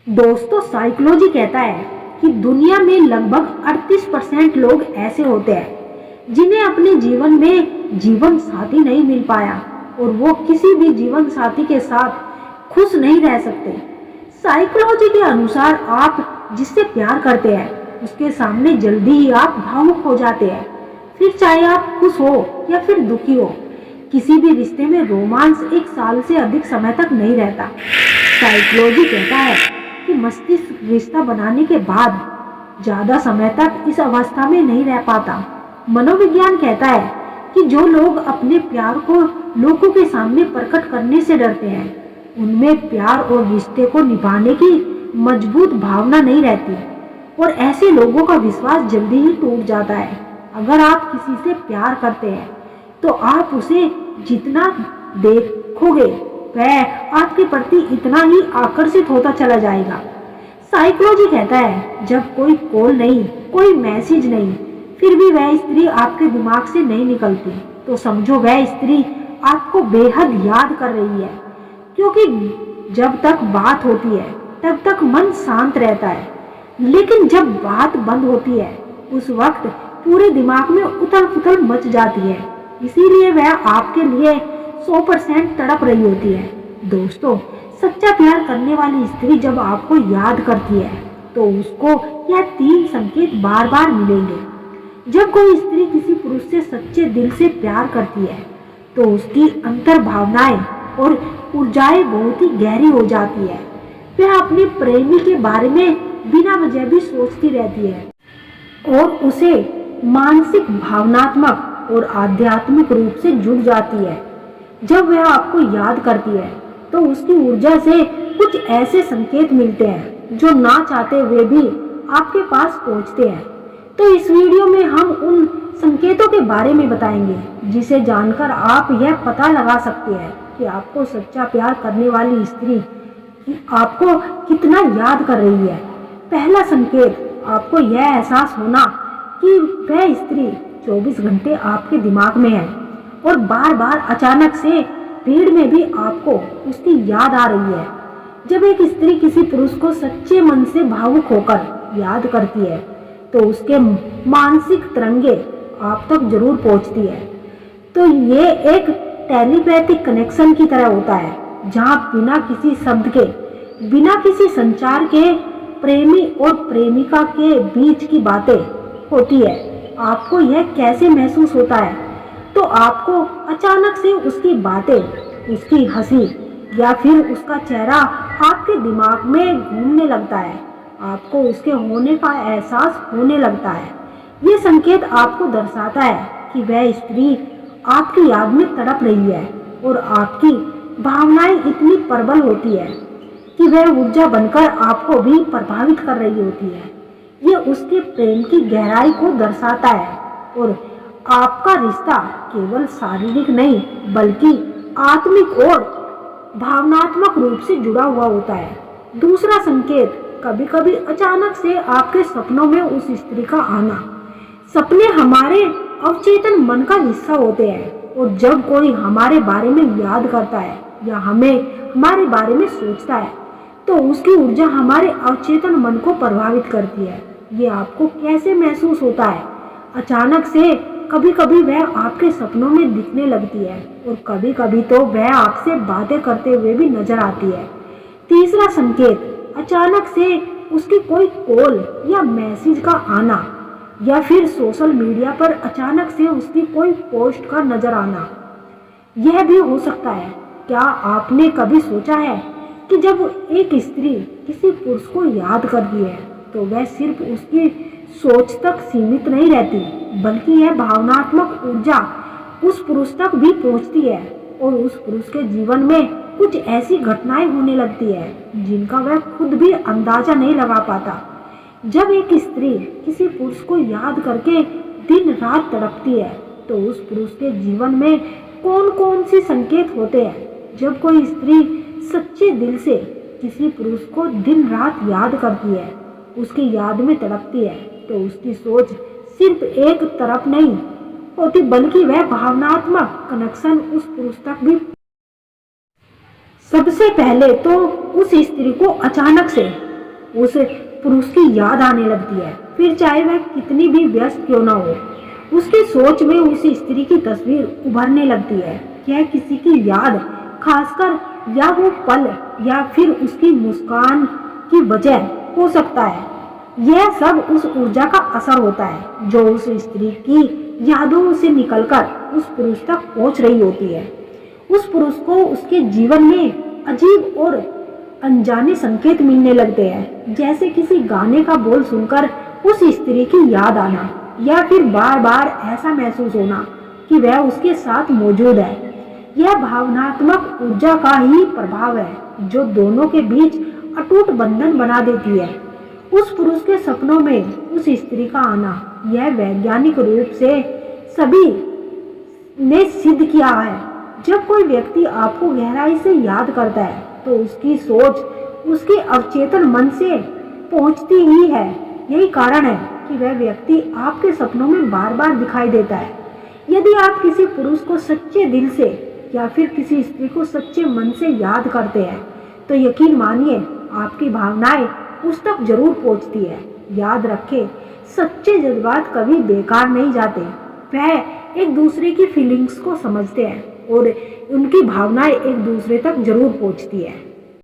दोस्तों, साइकोलॉजी कहता है कि दुनिया में लगभग 38% लोग ऐसे होते हैं जिन्हें अपने जीवन में जीवन साथी नहीं मिल पाया और वो किसी भी जीवन साथी के साथ खुश नहीं रह सकते। साइकोलॉजी के अनुसार आप जिससे प्यार करते हैं उसके सामने जल्दी ही आप भावुक हो जाते हैं, फिर चाहे आप खुश हो या फिर दुखी हो। किसी भी रिश्ते में रोमांस 1 साल से अधिक समय तक नहीं रहता। साइकोलॉजी कहता है कि मस्तिष्क रिश्ता बनाने के बाद ज्यादा समय तक इस अवस्था में नहीं रह पाता। मनोविज्ञान कहता है कि जो लोग अपने प्यार को लोगों के सामने प्रकट करने से डरते हैं उनमें प्यार और रिश्ते को निभाने की मजबूत भावना नहीं रहती और ऐसे लोगों का विश्वास जल्दी ही टूट जाता है। अगर आप किसी से प्यार करते हैं तो आप उसे जितना देखोगे वह आपके प्रति इतना ही आकर्षित होता चला जाएगा। साइकोलॉजी कहता है जब कोई कॉल नहीं, कोई मैसेज नहीं, फिर भी वह स्त्री आपके दिमाग से नहीं निकलती तो समझो वह स्त्री आपको बेहद याद कर रही है, क्योंकि जब तक बात होती है तब तक मन शांत रहता है, लेकिन जब बात बंद होती है उस वक्त पूरे दिमाग में उथल पुथल मच जाती है। इसीलिए वह आपके लिए 100% तड़प रही होती है। दोस्तों, सच्चा प्यार करने वाली स्त्री जब आपको याद करती है तो उसको यह 3 संकेत बार बार मिलेंगे। जब कोई स्त्री किसी पुरुष से सच्चे दिल से प्यार करती है तो उसकी अंतर भावनाएं और ऊर्जाएं बहुत ही गहरी हो जाती है। वह अपने प्रेमी के बारे में बिना वजह भी सोचती रहती है और उसे मानसिक, भावनात्मक और आध्यात्मिक रूप से जुड़ जाती है। जब वह आपको याद करती है तो उसकी ऊर्जा से कुछ ऐसे संकेत मिलते हैं जो ना चाहते हुए भी आपके पास पहुंचते हैं। तो इस वीडियो में हम उन संकेतों के बारे में बताएंगे जिसे जानकर आप यह पता लगा सकते हैं कि आपको सच्चा प्यार करने वाली स्त्री आपको कितना याद कर रही है। पहला संकेत, आपको यह एहसास होना कि वह स्त्री 24 घंटे आपके दिमाग में है और बार बार अचानक से भीड़ में भी आपको उसकी याद आ रही है। जब एक स्त्री किसी पुरुष को सच्चे मन से भावुक होकर याद करती है तो उसके मानसिक तरंगे आप तक जरूर पहुंचती है। तो ये एक टेलीपैथिक कनेक्शन की तरह होता है, जहां बिना किसी शब्द के, बिना किसी संचार के प्रेमी और प्रेमिका के बीच की बातें होती है। आपको यह कैसे महसूस होता है? तो आपको अचानक से उसकी बातें, उसकी हंसी या फिर उसका चेहरा आपके दिमाग में घूमने लगता है। आपको उसके होने का एहसास होने लगता है। ये संकेत आपको दर्शाता है कि वह स्त्री आपकी याद में तड़प रही है और आपकी भावनाएं इतनी प्रबल होती है कि वह ऊर्जा बनकर आपको भी प्रभावित कर रही होती है। ये उसके प्रेम की गहराई को दर्शाता है और आपका रिश्ता केवल शारीरिक नहीं बल्कि आत्मिक और भावनात्मक रूप से जुड़ा हुआ होता है। दूसरा संकेत, कभी कभी अचानक से आपके सपनों में उस स्त्री का आना। सपने हमारे अवचेतन मन का हिस्सा होते हैं और जब कोई हमारे बारे में याद करता है या हमारे बारे में सोचता है तो उसकी ऊर्जा हमारे अवचेतन मन को प्रभावित करती है। ये आपको कैसे महसूस होता है? अचानक से कभी कभी वह आपके सपनों में दिखने लगती है और कभी कभी तो वह आपसे बातें करते हुए भी नजर आती है। तीसरा संकेत, अचानक से उसकी कोई कॉल या मैसेज का आना या फिर सोशल मीडिया पर अचानक से उसकी कोई पोस्ट का नजर आना। यह भी हो सकता है। क्या आपने कभी सोचा है कि जब एक स्त्री किसी पुरुष को याद करती है तो वह सिर्फ उसकी सोच तक सीमित नहीं रहती बल्कि यह भावनात्मक ऊर्जा उस पुरुष तक भी पहुंचती है और उस पुरुष के जीवन में कुछ ऐसी घटनाएं होने लगती है जिनका वह खुद भी अंदाजा नहीं लगा पाता। जब एक स्त्री किसी पुरुष को याद करके दिन रात तड़पती है तो उस पुरुष के जीवन में कौन कौन से संकेत होते हैं? जब कोई स्त्री सच्चे दिल से किसी पुरुष को दिन रात याद करती है, उसकी याद में तड़पती है तो उसकी सोच सिर्फ एक तरफ नहीं होती बल्कि वह भावनात्मक कनेक्शन उस पुरुष तक भी। सबसे पहले तो उस स्त्री को अचानक से उस पुरुष की याद आने लगती है। फिर चाहे वह कितनी भी व्यस्त क्यों ना हो, उसकी सोच में उस स्त्री की तस्वीर उभरने लगती है। यह किसी की याद, खासकर या वो पल या फिर उसकी मुस्कान की वजह हो सकता है। यह सब उस ऊर्जा का असर होता है जो उस स्त्री की यादों से निकलकर उस पुरुष तक पहुंच रही होती है। उस पुरुष को उसके जीवन में अजीब और अनजाने संकेत मिलने लगते हैं, जैसे किसी गाने का बोल सुनकर उस स्त्री की याद आना, या फिर बार बार ऐसा महसूस होना कि वह उसके साथ मौजूद है। यह भावनात्मक ऊर्जा का ही प्रभाव है जो दोनों के बीच अटूट बंधन बना देती है। उस पुरुष के सपनों में उस स्त्री का आना, यह वैज्ञानिक रूप से सभी ने सिद्ध किया है। जब कोई व्यक्ति आपको गहराई से याद करता है तो उसकी सोच उसके अवचेतन मन से पहुंचती ही है। यही कारण है कि वह व्यक्ति आपके सपनों में बार बार दिखाई देता है। यदि आप किसी पुरुष को सच्चे दिल से या फिर किसी स्त्री को सच्चे मन से याद करते हैं तो यकीन मानिए आपकी भावनाएं उस तक जरूर पहुंचती है। याद रखें, सच्चे जज्बात कभी बेकार नहीं जाते। वह एक दूसरे की फीलिंग्स को समझते हैं और उनकी भावनाएं एक दूसरे तक जरूर पहुंचती है।